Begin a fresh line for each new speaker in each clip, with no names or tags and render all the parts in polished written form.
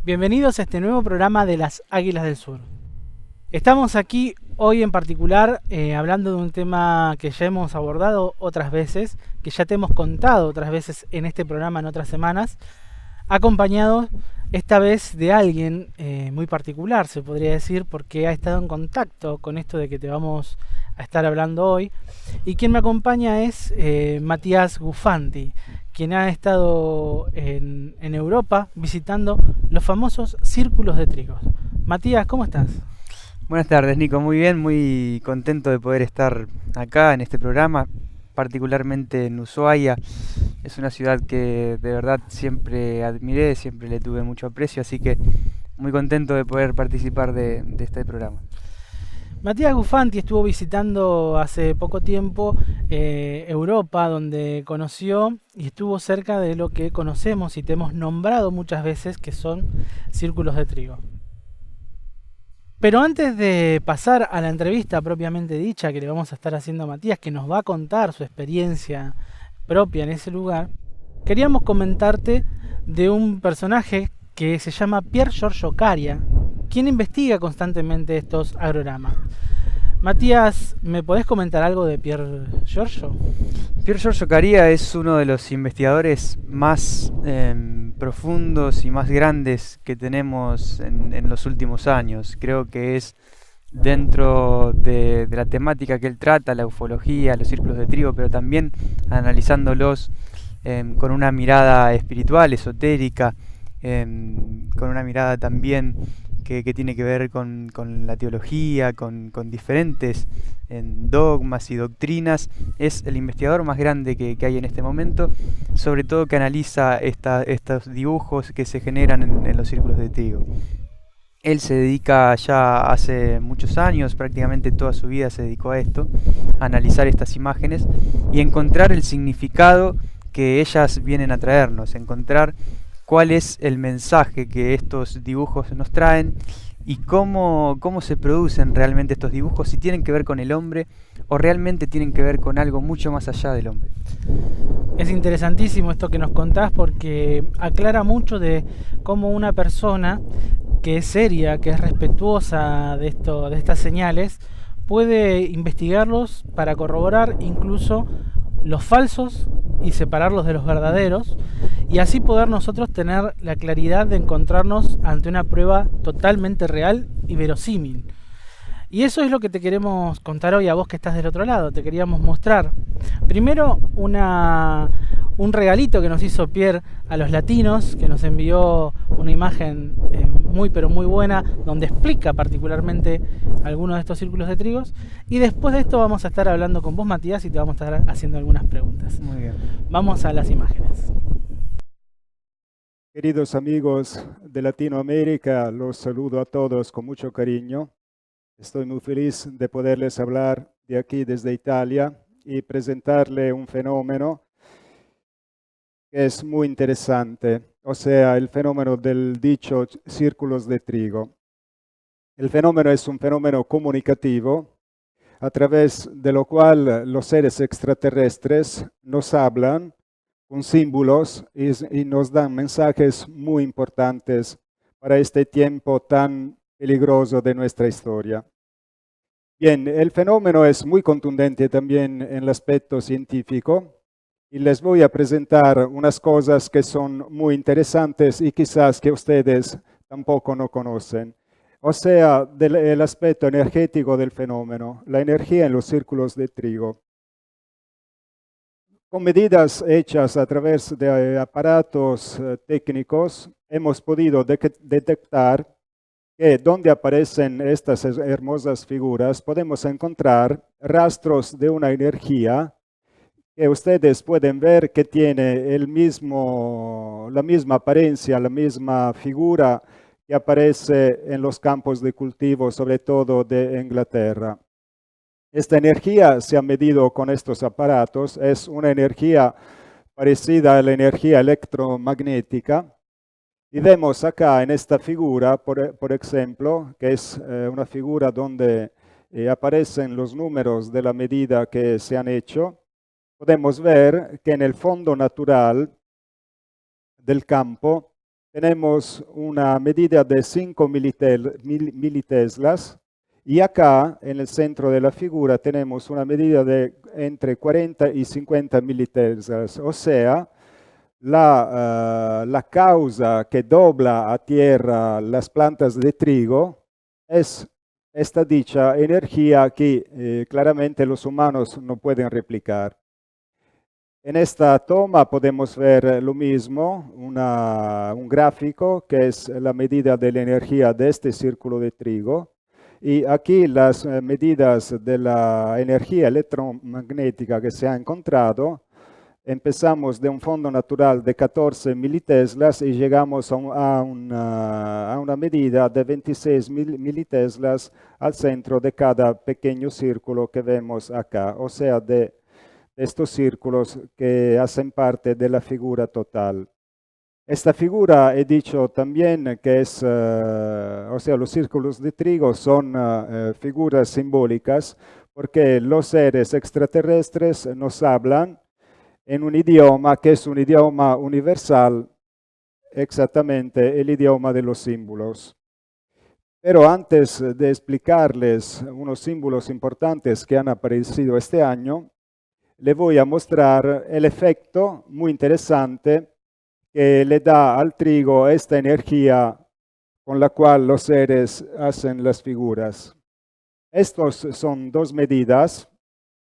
Bienvenidos a este nuevo programa de las Águilas del Sur. Estamos aquí hoy en particular hablando de un tema que ya hemos abordado otras veces, que ya te hemos contado otras veces en este programa en otras semanas, acompañados esta vez de alguien muy particular, se podría decir, porque ha estado en contacto con esto de que te vamos a estar hablando hoy. Y quien me acompaña es Matías Gufanti, quien ha estado en Europa visitando los famosos círculos de trigos. Matías, ¿cómo estás?
Buenas tardes, Nico. Muy bien, muy contento de poder estar acá en este programa, particularmente en Ushuaia. Es una ciudad que de verdad siempre admiré, siempre le tuve mucho aprecio, así que muy contento de poder participar de este programa.
Matías Gufanti estuvo visitando hace poco tiempo Europa, donde conoció y estuvo cerca de lo que conocemos y te hemos nombrado muchas veces, que son círculos de trigo. Pero antes de pasar a la entrevista propiamente dicha que le vamos a estar haciendo a Matías, que nos va a contar su experiencia propia en ese lugar, queríamos comentarte de un personaje que se llama Pier Giorgio Caria, quien investiga constantemente estos agrogramas. Matías, ¿me podés comentar algo de Pier Giorgio?
Pier Giorgio Caria es uno de los investigadores más profundos y más grandes que tenemos en los últimos años. Creo que es dentro de la temática que él trata, la ufología, los círculos de trigo, pero también analizándolos con una mirada espiritual, esotérica, con una mirada también que tiene que ver con la teología, con diferentes dogmas y doctrinas. Es el investigador más grande que hay en este momento, sobre todo que analiza estos dibujos que se generan en los círculos de trigo. Él se dedica ya hace muchos años, prácticamente toda su vida se dedicó a esto, a analizar estas imágenes y encontrar el significado que ellas vienen a traernos, encontrar cuál es el mensaje que estos dibujos nos traen y cómo se producen realmente estos dibujos, si tienen que ver con el hombre o realmente tienen que ver con algo mucho más allá del hombre.
Es interesantísimo esto que nos contás porque aclara mucho de cómo una persona que es seria, que es respetuosa de estas señales, puede investigarlos para corroborar incluso los falsos y separarlos de los verdaderos, y así poder nosotros tener la claridad de encontrarnos ante una prueba totalmente real y verosímil. Y eso es lo que te queremos contar hoy a vos que estás del otro lado. Te queríamos mostrar primero un regalito que nos hizo Pierre a los latinos, que nos envió una imagen muy pero muy buena, donde explica particularmente algunos de estos círculos de trigos. Y después de esto vamos a estar hablando con vos, Matías, y te vamos a estar haciendo algunas preguntas.
Muy bien.
Vamos a las imágenes.
Queridos amigos de Latinoamérica, los saludo a todos con mucho cariño. Estoy muy feliz de poderles hablar de aquí desde Italia y presentarle un fenómeno que es muy interesante, o sea, el fenómeno del dicho círculos de trigo. El fenómeno es un fenómeno comunicativo a través de lo cual los seres extraterrestres nos hablan con símbolos y nos dan mensajes muy importantes para este tiempo tan peligroso de nuestra historia. Bien, el fenómeno es muy contundente también en el aspecto científico y les voy a presentar unas cosas que son muy interesantes y quizás que ustedes tampoco no conocen. O sea, el aspecto energético del fenómeno, la energía en los círculos de trigo. Con medidas hechas a través de aparatos técnicos, hemos podido detectar que donde aparecen estas hermosas figuras podemos encontrar rastros de una energía que ustedes pueden ver que tiene la misma apariencia, la misma figura que aparece en los campos de cultivo, sobre todo de Inglaterra. Esta energía se ha medido con estos aparatos, es una energía parecida a la energía electromagnética. Y vemos acá en esta figura, por ejemplo, que es una figura donde aparecen los números de la medida que se han hecho, podemos ver que en el fondo natural del campo tenemos una medida de 5 militeslas y acá en el centro de la figura tenemos una medida de entre 40 y 50 militeslas, o sea, la causa que dobla a tierra las plantas de trigo es esta dicha energía que claramente los humanos no pueden replicar. En esta toma podemos ver lo mismo, un gráfico que es la medida de la energía de este círculo de trigo. Y aquí las medidas de la energía electromagnética que se ha encontrado. Empezamos de un fondo natural de 14 militeslas y llegamos a una medida de 26 militeslas al centro de cada pequeño círculo que vemos acá, o sea, de estos círculos que hacen parte de la figura total. Esta figura he dicho también que es, o sea, los círculos de trigo son figuras simbólicas porque los seres extraterrestres nos hablan en un idioma que es un idioma universal, exactamente el idioma de los símbolos. Pero antes de explicarles unos símbolos importantes que han aparecido este año, le voy a mostrar el efecto muy interesante que le da al trigo esta energía con la cual los seres hacen las figuras. Estos son dos medidas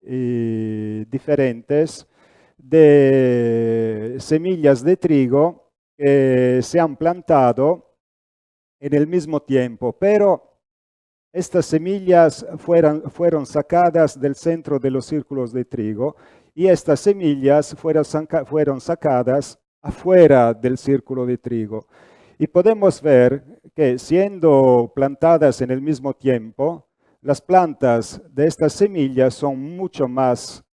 diferentes de semillas de trigo que se han plantado en el mismo tiempo, pero estas semillas fueron sacadas del centro de los círculos de trigo y estas semillas fueron sacadas afuera del círculo de trigo. Y podemos ver que siendo plantadas en el mismo tiempo, las plantas de estas semillas son mucho más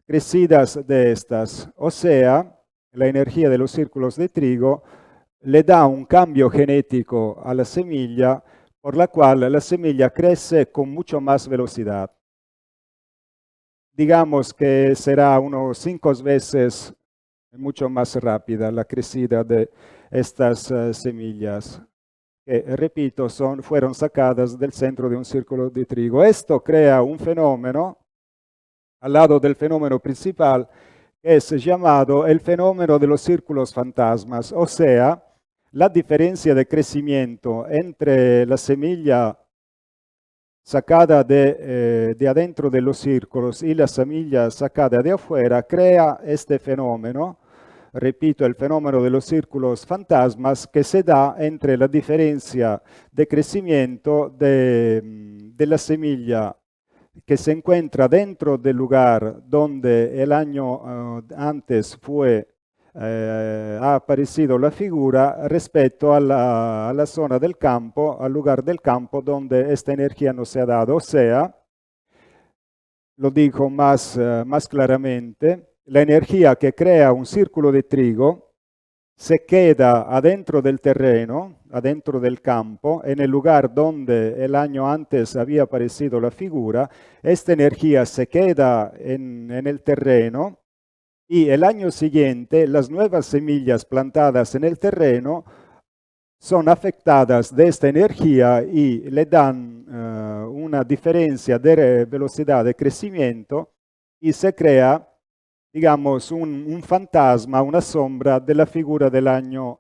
crecidas de estas. O sea, la energía de los círculos de trigo le da un cambio genético a la semilla por la cual la semilla crece con mucho más velocidad. Digamos que será unos 5 veces mucho más rápida la crecida de estas semillas, que, repito, fueron sacadas del centro de un círculo de trigo. Esto crea un fenómeno al lado del fenómeno principal, que es llamado el fenómeno de los círculos fantasmas, o sea, la diferencia de crecimiento entre la semilla sacada de adentro de los círculos y la semilla sacada de afuera crea este fenómeno, repito, el fenómeno de los círculos fantasmas que se da entre la diferencia de crecimiento de la semilla que se encuentra dentro del lugar donde el año antes ha aparecido la figura respecto a la zona del campo, al lugar del campo donde esta energía no se ha dado. O sea, lo digo más claramente, la energía que crea un círculo de trigo se queda adentro del terreno, adentro del campo, en el lugar donde el año antes había aparecido la figura. Esta energía se queda en el terreno y el año siguiente las nuevas semillas plantadas en el terreno son afectadas de esta energía y le dan una diferencia de velocidad de crecimiento y se crea, digamos, un fantasma, una sombra de la figura del año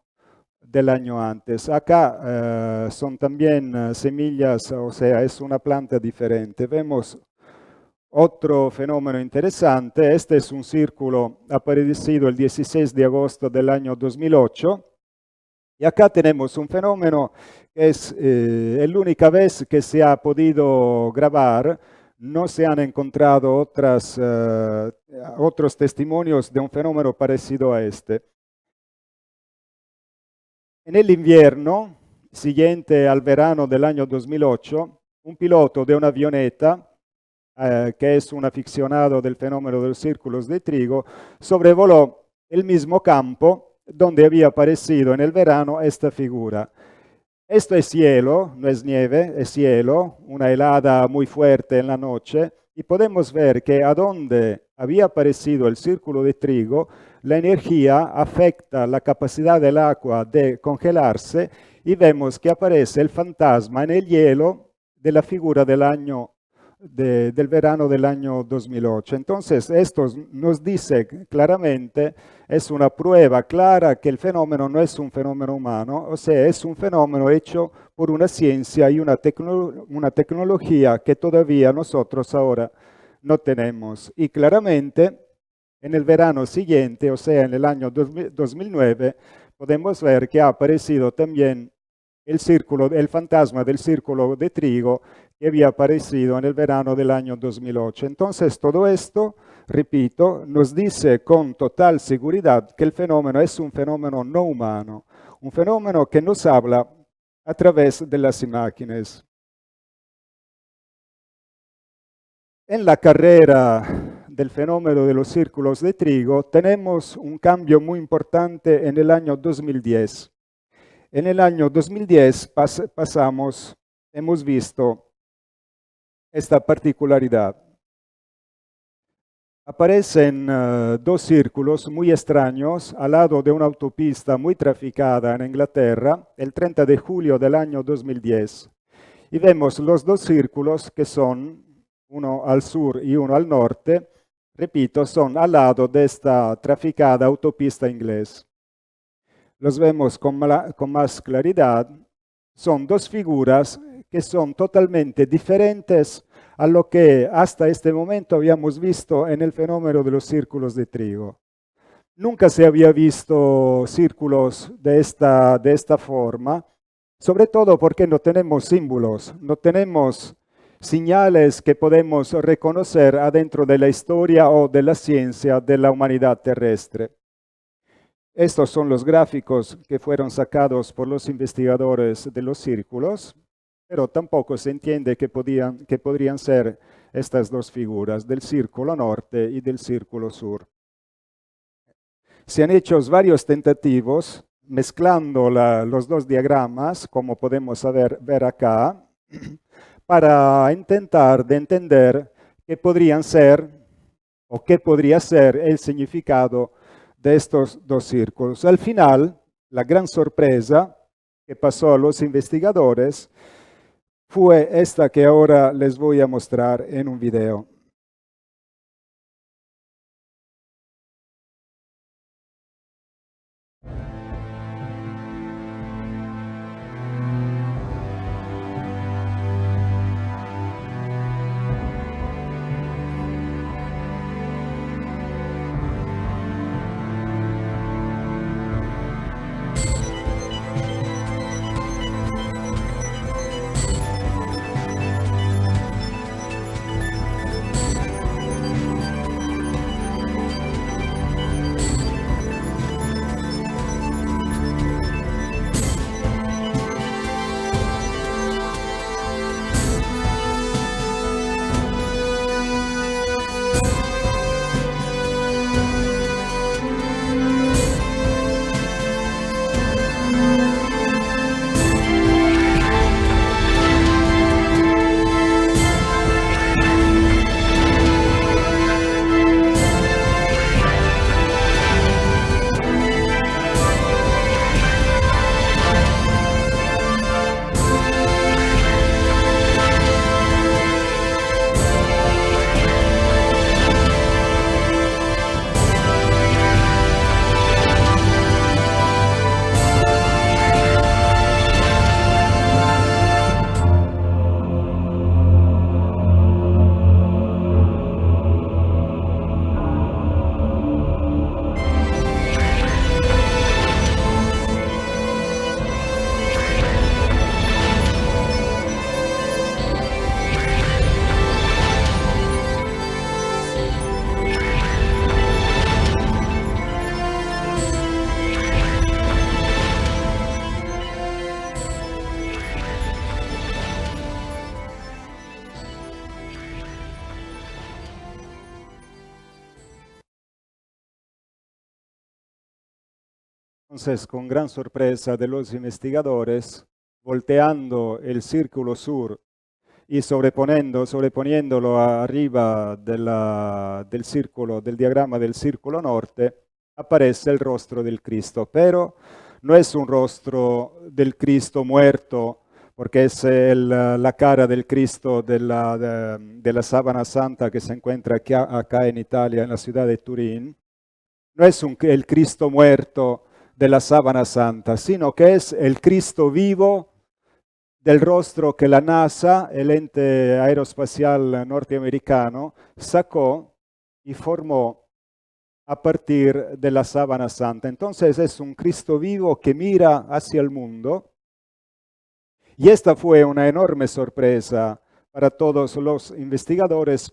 antes. Acá son también semillas, o sea, es una planta diferente. Vemos otro fenómeno interesante. Este es un círculo aparecido el 16 de agosto del año 2008. Y acá tenemos un fenómeno que es la única vez que se ha podido grabar. No se han encontrado otros testimonios de un fenómeno parecido a este. En el invierno siguiente al verano del año 2008, un piloto de una avioneta, que es un aficionado del fenómeno de los círculos de trigo, sobrevoló el mismo campo donde había aparecido en el verano esta figura. Esto es cielo, no es nieve, es cielo, una helada muy fuerte en la noche, y podemos ver que a donde había aparecido el círculo de trigo, la energía afecta la capacidad del agua de congelarse y vemos que aparece el fantasma en el hielo de la figura del verano del año 2008. Entonces, esto nos dice claramente, es una prueba clara que el fenómeno no es un fenómeno humano, o sea, es un fenómeno hecho por una ciencia y una tecnología que todavía nosotros ahora no tenemos. Y claramente, en el verano siguiente, o sea, en el año 2009, podemos ver que ha aparecido también el fantasma del círculo de trigo que había aparecido en el verano del año 2008. Entonces, todo esto, repito, nos dice con total seguridad que el fenómeno es un fenómeno no humano, un fenómeno que nos habla a través de las imágenes. En la carrera del fenómeno de los círculos de trigo tenemos un cambio muy importante en el año 2010. En el año 2010 hemos visto esta particularidad. Aparecen dos círculos muy extraños al lado de una autopista muy traficada en Inglaterra el 30 de julio del año 2010. Y vemos los dos círculos que son uno al sur y uno al norte, repito, son al lado de esta traficada autopista inglesa. Los vemos con más claridad. Son dos figuras que son totalmente diferentes a lo que hasta este momento habíamos visto en el fenómeno de los círculos de trigo. Nunca se había visto círculos de esta forma, sobre todo porque no tenemos símbolos, no tenemos señales que podemos reconocer adentro de la historia o de la ciencia de la humanidad terrestre. Estos son los gráficos que fueron sacados por los investigadores de los círculos, pero tampoco se entiende que podrían ser estas dos figuras, del círculo norte y del círculo sur. Se han hecho varios tentativos mezclando los dos diagramas, como podemos ver acá, para intentar de entender qué podrían ser o qué podría ser el significado de estos dos círculos. Al final, la gran sorpresa que pasó a los investigadores fue esta que ahora les voy a mostrar en un video. Entonces, con gran sorpresa de los investigadores, volteando el círculo sur y sobreponiéndolo arriba del círculo, del diagrama del círculo norte, aparece el rostro del Cristo, pero no es un rostro del Cristo muerto, porque es la cara del Cristo de la Sábana Santa que se encuentra acá en Italia, en la ciudad de Turín. No es el Cristo muerto de la Sábana Santa, sino que es el Cristo vivo del rostro que la NASA, el ente aeroespacial norteamericano, sacó y formó a partir de la Sábana Santa. Entonces es un Cristo vivo que mira hacia el mundo. Y esta fue una enorme sorpresa para todos los investigadores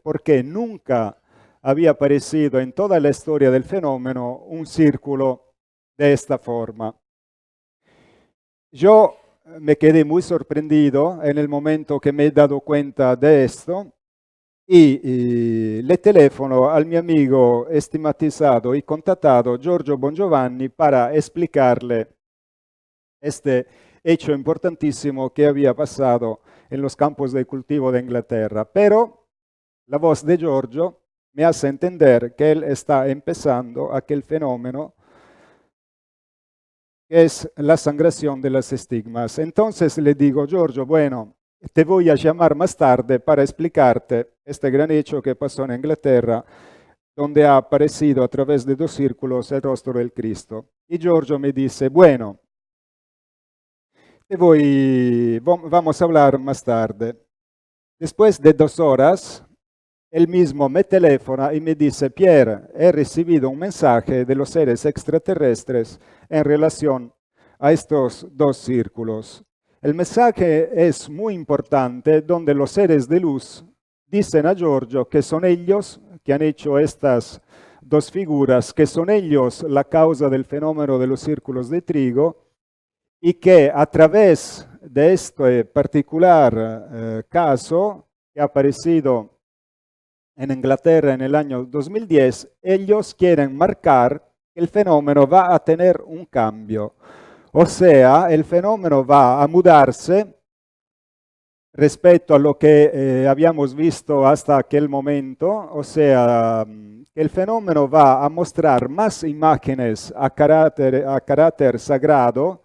porque nunca había aparecido en toda la historia del fenómeno un círculo de esta forma. Yo me quedé muy sorprendido en el momento que me he dado cuenta de esto y le telefono al mi amigo estigmatizado y contatado Giorgio Bongiovanni para explicarle este hecho importantísimo que había pasado en los campos de cultivo de Inglaterra. Pero la voz de Giorgio me hace entender que él está empezando aquel fenómeno que es la sangración de las estigmas. Entonces le digo, Giorgio, bueno, te voy a llamar más tarde para explicarte este gran hecho que pasó en Inglaterra, donde ha aparecido a través de 2 círculos el rostro del Cristo. Y Giorgio me dice, bueno, vamos a hablar más tarde. Después de 2 horas, él mismo me telefona y me dice, Pierre, he recibido un mensaje de los seres extraterrestres en relación a estos 2 círculos. El mensaje es muy importante, donde los seres de luz dicen a Giorgio que son ellos que han hecho estas 2 figuras, que son ellos la causa del fenómeno de los círculos de trigo, y que a través de este particular caso que ha aparecido en Inglaterra en el año 2010, ellos quieren marcar que el fenómeno va a tener un cambio. O sea, el fenómeno va a mudarse respecto a lo que habíamos visto hasta aquel momento. O sea, el fenómeno va a mostrar más imágenes a carácter sagrado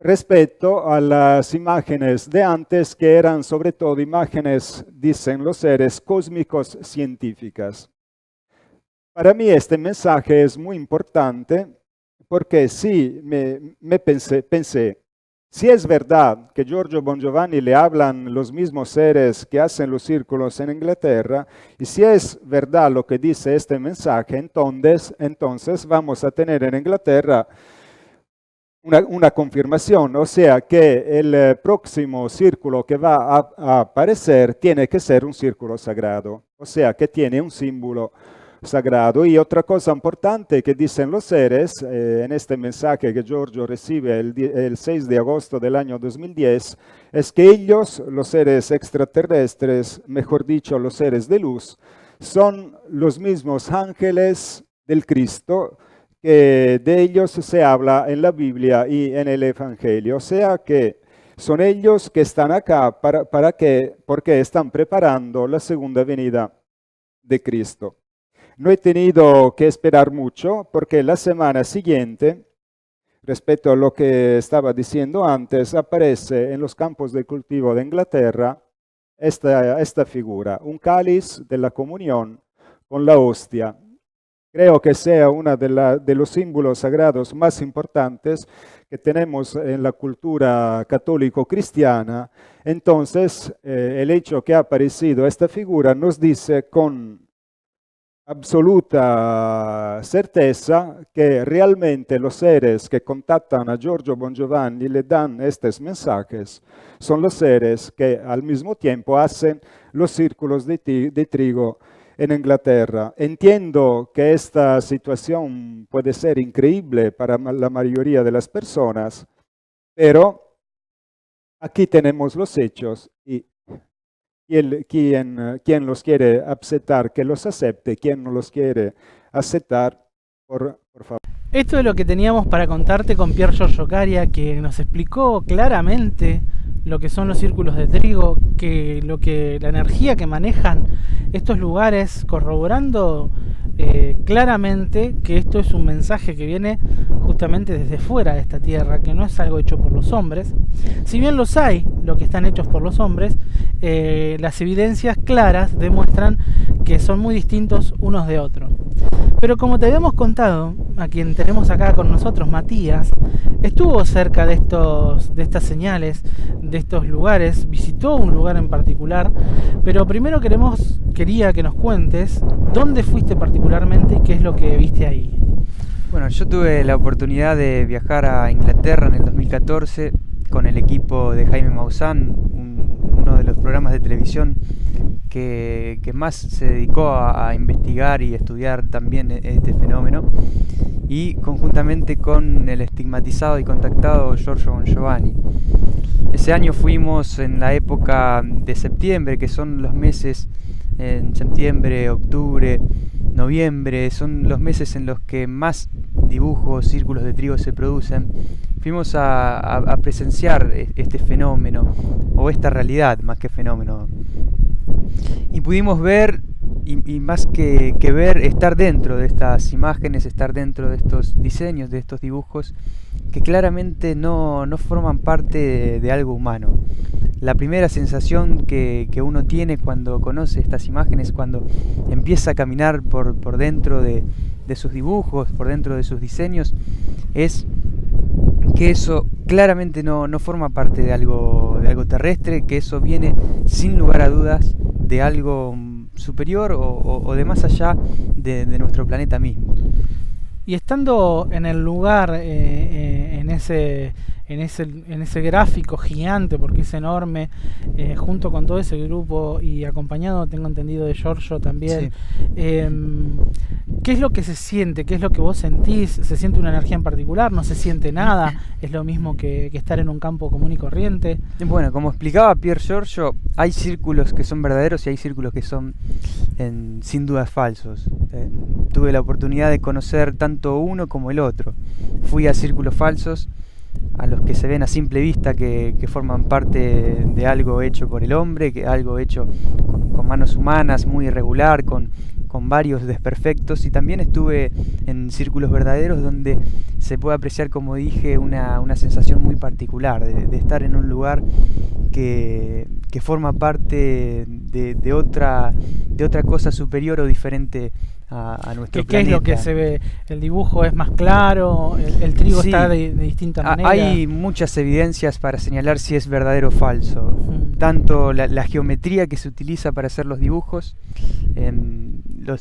respecto a las imágenes de antes, que eran sobre todo imágenes, dicen los seres, cósmicos científicas. Para mí este mensaje es muy importante porque sí, pensé, si es verdad que Giorgio Bongiovanni le hablan los mismos seres que hacen los círculos en Inglaterra, y si es verdad lo que dice este mensaje, entonces vamos a tener en Inglaterra una confirmación, o sea que el próximo círculo que va a aparecer tiene que ser un círculo sagrado, o sea que tiene un símbolo sagrado. Y otra cosa importante que dicen los seres en este mensaje que Giorgio recibe el 6 de agosto del año 2010, es que ellos, los seres extraterrestres, mejor dicho, los seres de luz, son los mismos ángeles del Cristo, que de ellos se habla en la Biblia y en el Evangelio. O sea que son ellos que están acá porque están preparando la segunda venida de Cristo. No he tenido que esperar mucho porque la semana siguiente, respecto a lo que estaba diciendo antes, aparece en los campos de cultivo de Inglaterra esta figura, un cáliz de la comunión con la hostia. Creo que sea uno de los símbolos sagrados más importantes que tenemos en la cultura católico-cristiana. Entonces, el hecho que ha aparecido esta figura nos dice con absoluta certeza que realmente los seres que contactan a Giorgio Bongiovanni y le dan estos mensajes son los seres que al mismo tiempo hacen los círculos de trigo en Inglaterra. Entiendo que esta situación puede ser increíble para la mayoría de las personas, pero aquí tenemos los hechos y quien los quiere aceptar, que los acepte; quien no los quiere aceptar, por favor.
Esto es lo que teníamos para contarte con Pier Giorgio Caria, que nos explicó claramente lo que son los círculos de trigo, la energía que manejan estos lugares, corroborando claramente que esto es un mensaje que viene justamente desde fuera de esta tierra, que no es algo hecho por los hombres. Si bien los hay, lo que están hechos por los hombres, las evidencias claras demuestran que son muy distintos unos de otros. Pero como te habíamos contado, a quien tenemos acá con nosotros, Matías, estuvo cerca de estas señales, de estos lugares, visitó un lugar en particular, pero primero quería que nos cuentes dónde fuiste particularmente y qué es lo que viste ahí.
Bueno, yo tuve la oportunidad de viajar a Inglaterra en el 2014 con el equipo de Jaime Maussan, uno de los programas de televisión que más se dedicó a investigar y estudiar también este fenómeno, y conjuntamente con el estigmatizado y contactado Giorgio Bongiovanni. Ese año fuimos en la época de septiembre, que son los meses en septiembre, octubre, noviembre, son los meses en los que más dibujos, círculos de trigo se producen. Fuimos a presenciar este fenómeno, o esta realidad más que fenómeno, y pudimos ver, y más que ver, estar dentro de estas imágenes, estar dentro de estos diseños, de estos dibujos que claramente no forman parte de algo humano. La primera sensación que uno tiene cuando conoce estas imágenes, cuando empieza a caminar por dentro de sus dibujos, por dentro de sus diseños, es que eso claramente no forma parte de algo terrestre, que eso viene sin lugar a dudas de algo superior o de más allá de nuestro planeta mismo.
Y estando en el lugar, en ese gráfico gigante, porque es enorme, junto con todo ese grupo y acompañado, tengo entendido, de Giorgio también, sí. ¿Qué es lo que se siente? ¿Qué es lo que vos sentís? ¿Se siente una energía en particular? ¿No se siente nada? ¿Es lo mismo que estar en un campo común y corriente?
Bueno, como explicaba Pier Giorgio, hay círculos que son verdaderos y hay círculos que son sin dudas falsos. Tuve la oportunidad de conocer tanto uno como el otro. Fui a círculos falsos, a los que se ven a simple vista que forman parte de algo hecho por el hombre, que algo hecho con manos humanas, muy irregular, con varios desperfectos, y también estuve en círculos verdaderos donde se puede apreciar, como dije, una sensación muy particular de estar en un lugar que forma parte de otra cosa superior o diferente a nuestro planeta.
¿Qué es lo que se ve? ¿El dibujo es más claro? ¿El trigo
sí,
está de distinta manera?
Hay muchas evidencias para señalar si es verdadero o falso. Tanto la geometría que se utiliza para hacer los dibujos,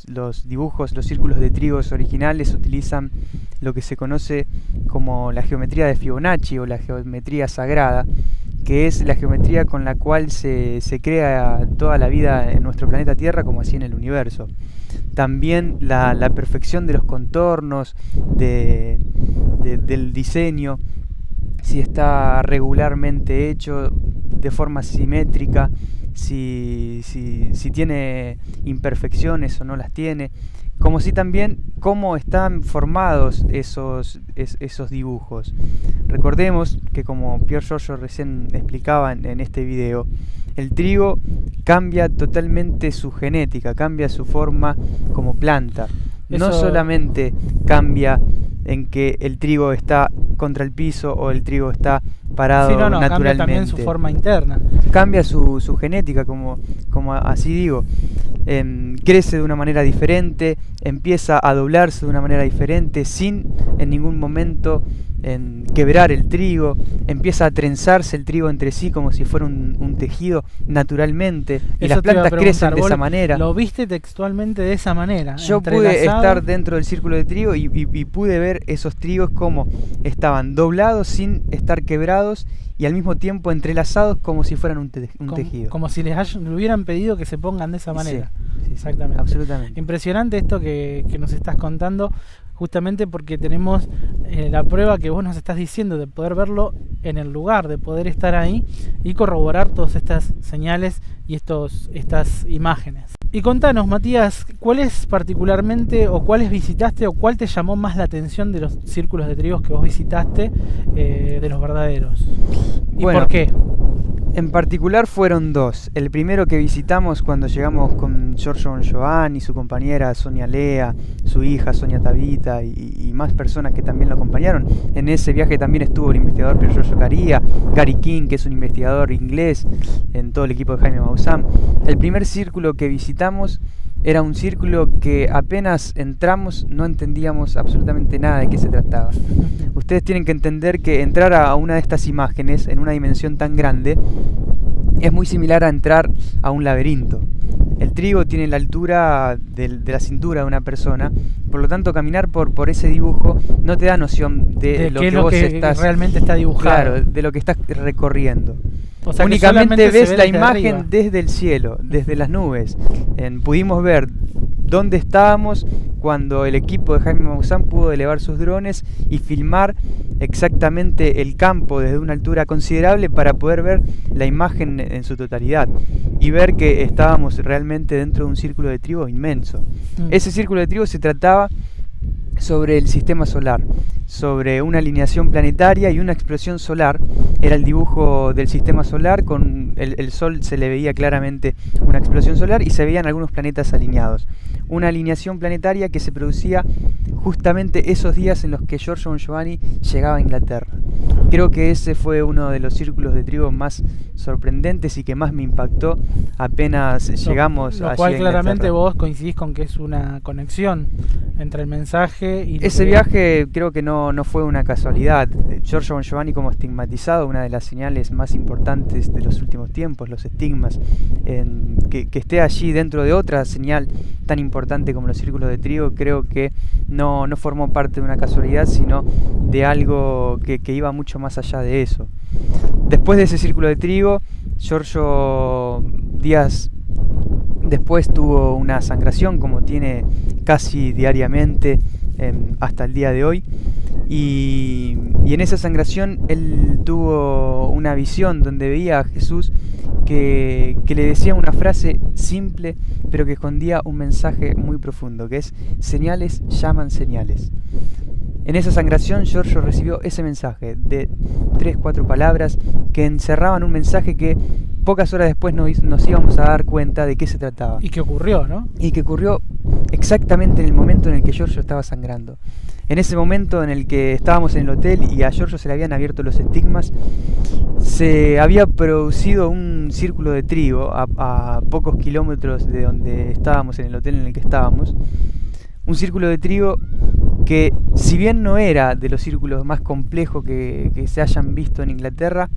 los dibujos, los círculos de trigos originales utilizan lo que se conoce como la geometría de Fibonacci o la geometría sagrada, que es la geometría con la cual se crea toda la vida en nuestro planeta Tierra, como así en el universo. También la perfección de los contornos, del diseño, si está regularmente hecho de forma simétrica, si tiene imperfecciones o no las tiene, como si también cómo están formados esos dibujos. Recordemos que, como Pier Giorgio recién explicaba en este video, el trigo cambia totalmente su genética, cambia su forma como planta. No solamente cambia en que el trigo está contra el piso o el trigo está parado naturalmente.
Cambia también su forma interna.
Cambia su genética, como así digo. Crece de una manera diferente, empieza a doblarse de una manera diferente, sin en ningún momento quebrar el trigo, empieza a trenzarse el trigo entre sí como si fuera un tejido naturalmente, y las plantas crecen de esa manera.
¿Lo viste textualmente de esa manera?
Yo pude estar dentro del círculo de trigo y pude ver esos trigos como estaban doblados sin estar quebrados, y al mismo tiempo entrelazados como si fueran un tejido.
Como si le hubieran pedido que se pongan de esa manera.
Sí,
exactamente.
Absolutamente.
Impresionante esto que nos estás contando, justamente porque tenemos la prueba que vos nos estás diciendo, de poder verlo en el lugar, de poder estar ahí y corroborar todas estas señales y estas imágenes. Y contanos, Matías, ¿cuáles particularmente o cuáles visitaste o cuál te llamó más la atención de los círculos de trigos que vos visitaste, de los verdaderos? ¿Y
Bueno,
por qué?
En particular fueron dos. El primero que visitamos cuando llegamos con Giorgio Bongiovanni, su compañera Sonia Lea, su hija Sonia Tabita y más personas que también lo acompañaron. En ese viaje también estuvo el investigador Giorgio Caria, Gary King, que es un investigador inglés, en todo el equipo de Jaime Maussan. El primer círculo que visitamos era un círculo que apenas entramos no entendíamos absolutamente nada de qué se trataba. Ustedes tienen que entender que entrar a una de estas imágenes en una dimensión tan grande es muy similar a entrar a un laberinto. El trigo tiene la altura de la cintura de una persona, por lo tanto caminar por ese dibujo no te da noción de lo que vos estás
realmente está dibujado.
Claro, de lo que estás recorriendo.
O sea,
únicamente ves la imagen
arriba,
desde el cielo, desde las nubes. Pudimos ver dónde estábamos cuando el equipo de Jaime Maussan pudo elevar sus drones y filmar exactamente el campo desde una altura considerable para poder ver la imagen en su totalidad y ver que estábamos realmente dentro de un círculo de trigo inmenso. Ese círculo de trigo se trataba sobre el sistema solar, sobre una alineación planetaria y una explosión solar. Era el dibujo del sistema solar, con el Sol se le veía claramente una explosión solar y se veían algunos planetas alineados. Una alineación planetaria que se producía justamente esos días en los que Giorgio Bongiovanni llegaba a Inglaterra. Creo que ese fue uno de los círculos de trigo más sorprendentes y que más me impactó apenas llegamos
lo
allí
cual
a
claramente
Inglaterra.
vos coincidís con que es una conexión entre el mensaje y...
Ese viaje creo que no fue una casualidad. Giorgio Bongiovanni como estigmatizado, una de las señales más importantes de los últimos tiempos, los estigmas, que esté allí dentro de otra señal tan importante como los círculos de trigo, creo que no formó parte de una casualidad, sino de algo que iba mucho más allá de eso. Después de ese círculo de trigo, Giorgio días después tuvo una sangración, como tiene casi diariamente hasta el día de hoy, y en esa sangración él tuvo una visión donde veía a Jesús que le decía una frase simple pero que escondía un mensaje muy profundo, que es: señales llaman señales. En esa sangración Giorgio recibió ese mensaje de 3-4 palabras que encerraban un mensaje que pocas horas después nos íbamos a dar cuenta de qué se trataba.
Y que ocurrió, ¿no?
Y que ocurrió exactamente en el momento en el que Giorgio estaba sangrando. En ese momento en el que estábamos en el hotel y a Giorgio se le habían abierto los estigmas, se había producido un círculo de trigo a pocos kilómetros de donde estábamos, en el hotel en el que estábamos. Un círculo de trigo que, si bien no era de los círculos más complejos que se hayan visto en Inglaterra,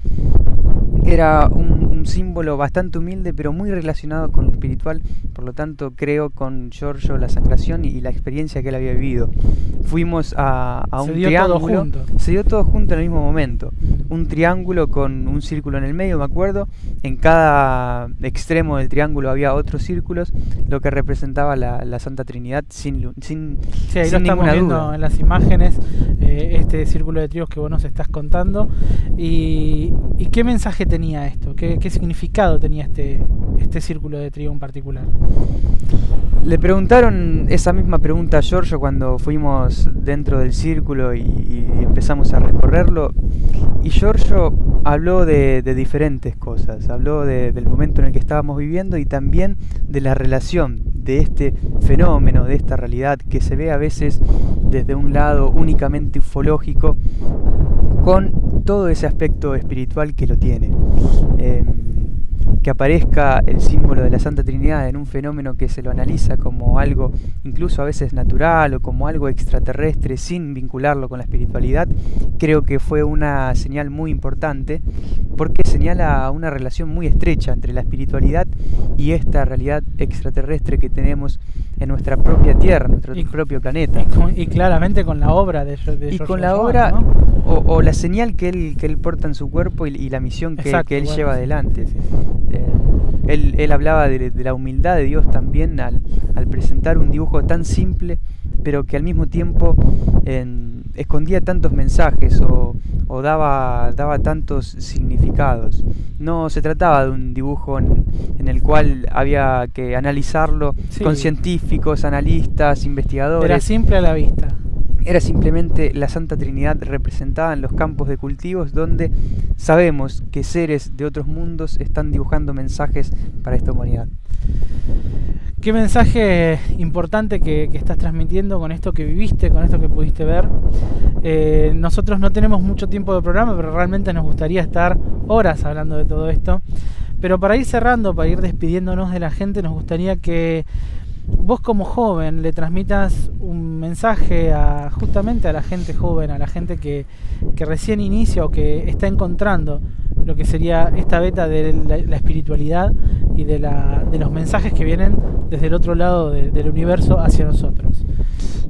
era un símbolo bastante humilde pero muy relacionado con lo espiritual. Por lo tanto, creo con Giorgio la sangración y la experiencia que él había vivido. Fuimos a un triángulo. Se dio todo junto en el mismo momento. Un triángulo con un círculo en el medio, me acuerdo. En cada extremo del triángulo había otros círculos, lo que representaba la Santa Trinidad sin
sí, ahí
sin
lo estamos viendo
duda.
en las imágenes, este círculo de trigos que vos nos estás contando. ¿Y qué mensaje tenía esto? ¿Qué significado tenía este círculo de trigo en particular?
Le preguntaron esa misma pregunta a Giorgio cuando fuimos dentro del círculo y empezamos a recorrerlo, y Giorgio habló de diferentes cosas. Habló del momento en el que estábamos viviendo y también de la relación de este fenómeno, de esta realidad que se ve a veces desde un lado únicamente ufológico, con todo ese aspecto espiritual que lo tiene. Que aparezca el símbolo de la Santa Trinidad en un fenómeno que se lo analiza como algo incluso a veces natural o como algo extraterrestre sin vincularlo con la espiritualidad, creo que fue una señal muy importante, porque señala una relación muy estrecha entre la espiritualidad y esta realidad extraterrestre que tenemos en nuestra propia Tierra, en nuestro propio planeta.
Y claramente con la obra de
y
Giorgio
con la
Bongiovanni,
obra,
¿no?
o la señal que él porta en su cuerpo y la misión que él lleva adelante. Él hablaba de la humildad de Dios también al presentar un dibujo tan simple, pero que al mismo tiempo escondía tantos mensajes o o daba tantos significados. No se trataba de un dibujo en el cual había que analizarlo con científicos, analistas, investigadores.
Era simple a la vista.
Era simplemente la Santa Trinidad representada en los campos de cultivos, donde sabemos que seres de otros mundos están dibujando mensajes para esta humanidad.
Qué mensaje importante que estás transmitiendo con esto que viviste, con esto que pudiste ver. Nosotros no tenemos mucho tiempo de programa, pero realmente nos gustaría estar horas hablando de todo esto. Pero para ir cerrando, para ir despidiéndonos de la gente, nos gustaría que vos como joven le transmitas un mensaje justamente a la gente joven, a la gente que recién inicia o que está encontrando lo que sería esta beta de la espiritualidad y de los mensajes que vienen desde el otro lado del universo hacia nosotros.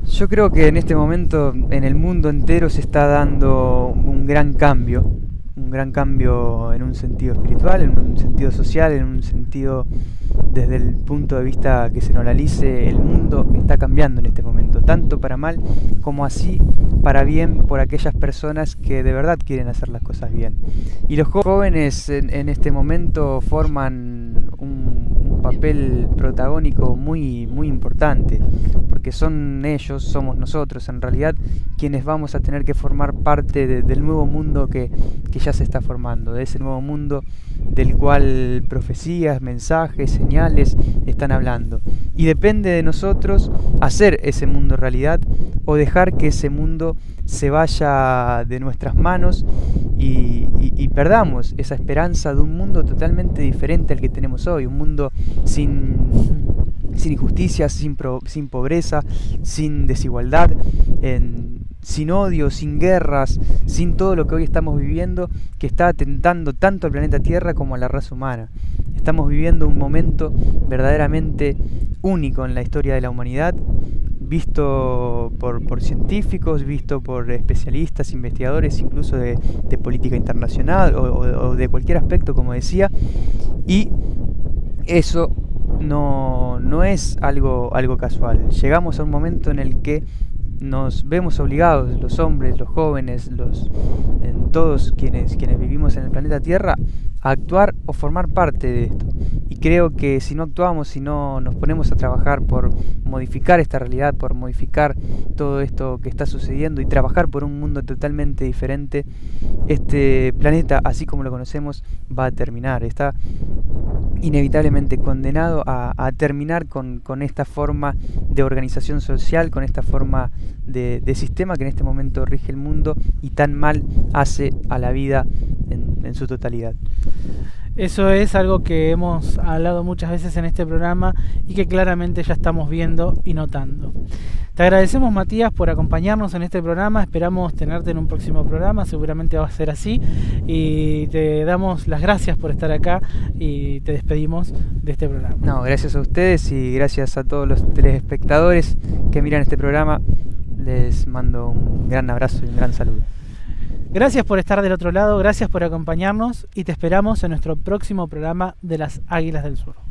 Yo creo que en este momento en el mundo entero se está dando un gran cambio en un sentido espiritual, en un sentido social, en un sentido desde el punto de vista que se nos analice. El mundo está cambiando en este momento, tanto para mal como así para bien, por aquellas personas que de verdad quieren hacer las cosas bien. Y los jóvenes en este momento forman un papel protagónico muy, muy importante, porque son ellos, somos nosotros en realidad quienes vamos a tener que formar parte del nuevo mundo que ya se está formando, de ese nuevo mundo del cual profecías, mensajes, señales están hablando. Y depende de nosotros hacer ese mundo realidad o dejar que ese mundo se vaya de nuestras manos y perdamos esa esperanza de un mundo totalmente diferente al que tenemos hoy, un mundo sin injusticia, sin pobreza, sin desigualdad, sin odio, sin guerras, sin todo lo que hoy estamos viviendo, que está atentando tanto al planeta Tierra como a la raza humana. Estamos viviendo un momento verdaderamente único en la historia de la humanidad, visto por científicos, visto por especialistas, investigadores, incluso de política internacional o de cualquier aspecto, como decía, y eso no es algo casual. Llegamos a un momento en el que nos vemos obligados, los hombres, los jóvenes, todos quienes vivimos en el planeta Tierra, a actuar o formar parte de esto. Y creo que si no actuamos, si no nos ponemos a trabajar por modificar esta realidad, por modificar todo esto que está sucediendo y trabajar por un mundo totalmente diferente, este planeta, así como lo conocemos, va a terminar. Está inevitablemente condenado a terminar con esta forma de organización social, con esta forma de sistema que en este momento rige el mundo y tan mal hace a la vida en su totalidad.
Eso es algo que hemos hablado muchas veces en este programa y que claramente ya estamos viendo y notando. Te agradecemos, Matías, por acompañarnos en este programa. Esperamos tenerte en un próximo programa, seguramente va a ser así. Y te damos las gracias por estar acá y te despedimos de este programa.
No, gracias a ustedes y gracias a todos los telespectadores que miran este programa. Les mando un gran abrazo y un gran saludo.
Gracias por estar del otro lado, gracias por acompañarnos y te esperamos en nuestro próximo programa de las Águilas del Sur.